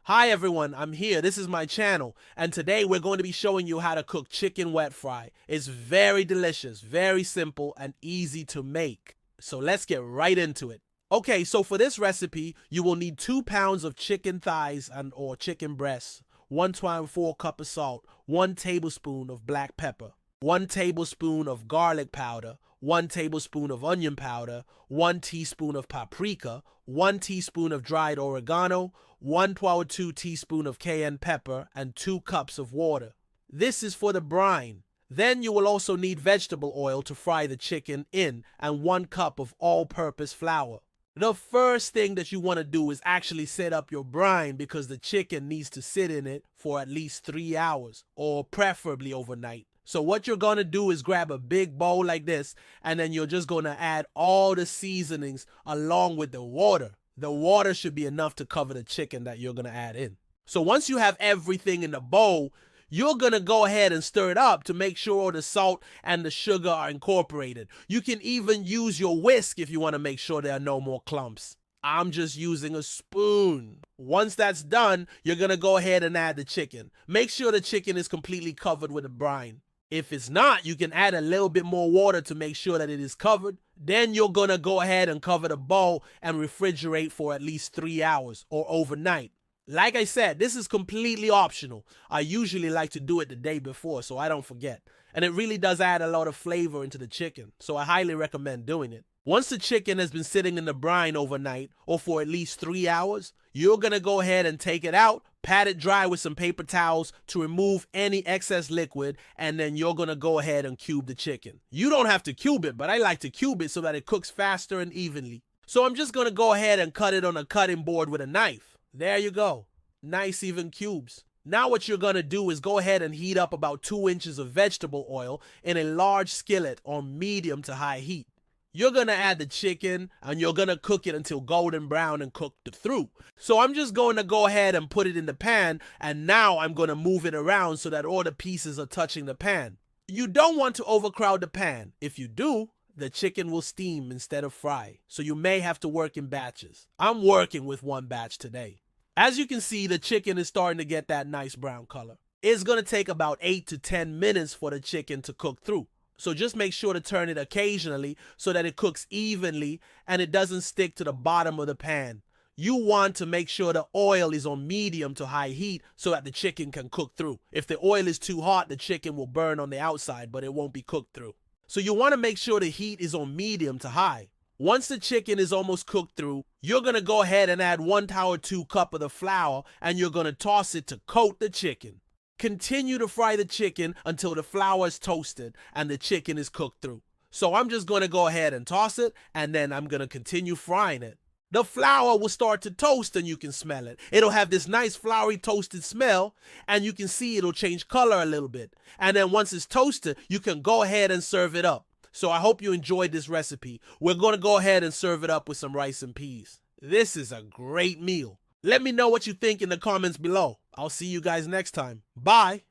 Hi everyone, I'm here. This is my channel, and today we're going to be showing you how to cook chicken wet fry. It's very delicious, very simple, and easy to make. So let's get right into it. Okay, so for this recipe, you will need 2 pounds of chicken thighs or chicken breasts, 1/4 cup of salt, 1 tablespoon of black pepper, 1 tablespoon of garlic powder, 1 tablespoon of onion powder, 1 teaspoon of paprika, 1 teaspoon of dried oregano, 1/2 teaspoon of cayenne pepper, and 2 cups of water. This is for the brine. Then you will also need vegetable oil to fry the chicken in and 1 cup of all-purpose flour. The first thing that you want to do is actually set up your brine because the chicken needs to sit in it for at least 3 hours or preferably overnight. So what you're going to do is grab a big bowl like this, and then you're just going to add all the seasonings along with the water. The water should be enough to cover the chicken that you're going to add in. So once you have everything in the bowl, you're going to go ahead and stir it up to make sure all the salt and the sugar are incorporated. You can even use your whisk if you want to make sure there are no more clumps. I'm just using a spoon. Once that's done, you're going to go ahead and add the chicken. Make sure the chicken is completely covered with the brine. If it's not, you can add a little bit more water to make sure that it is covered. Then you're going to go ahead and cover the bowl and refrigerate for at least 3 hours or overnight. Like I said, this is completely optional. I usually like to do it the day before so I don't forget. And it really does add a lot of flavor into the chicken, so I highly recommend doing it. Once the chicken has been sitting in the brine overnight or for at least 3 hours, you're going to go ahead and take it out, pat it dry with some paper towels to remove any excess liquid, and then you're going to go ahead and cube the chicken. You don't have to cube it, but I like to cube it so that it cooks faster and evenly. So I'm just going to go ahead and cut it on a cutting board with a knife. There you go. Nice even cubes. Now what you're going to do is go ahead and heat up about 2 inches of vegetable oil in a large skillet on medium to high heat. You're going to add the chicken and you're going to cook it until golden brown and cooked through. So I'm just going to go ahead and put it in the pan, and now I'm going to move it around so that all the pieces are touching the pan. You don't want to overcrowd the pan. If you do, the chicken will steam instead of fry, so you may have to work in batches. I'm working with 1 batch today. As you can see, the chicken is starting to get that nice brown color. It's going to take about 8 to 10 minutes for the chicken to cook through. So just make sure to turn it occasionally so that it cooks evenly and it doesn't stick to the bottom of the pan. You want to make sure the oil is on medium to high heat so that the chicken can cook through. If the oil is too hot, the chicken will burn on the outside, but it won't be cooked through. So you want to make sure the heat is on medium to high. Once the chicken is almost cooked through, you're going to go ahead and add 1/2 cup of the flour, and you're going to toss it to coat the chicken. Continue to fry the chicken until the flour is toasted and the chicken is cooked through. So I'm just going to go ahead and toss it, and then I'm going to continue frying it. The flour will start to toast and you can smell it. It'll have this nice floury toasted smell, and you can see it'll change color a little bit. And then once it's toasted, you can go ahead and serve it up. So I hope you enjoyed this recipe. We're going to go ahead and serve it up with some rice and peas. This is a great meal. Let me know what you think in the comments below. I'll see you guys next time. Bye.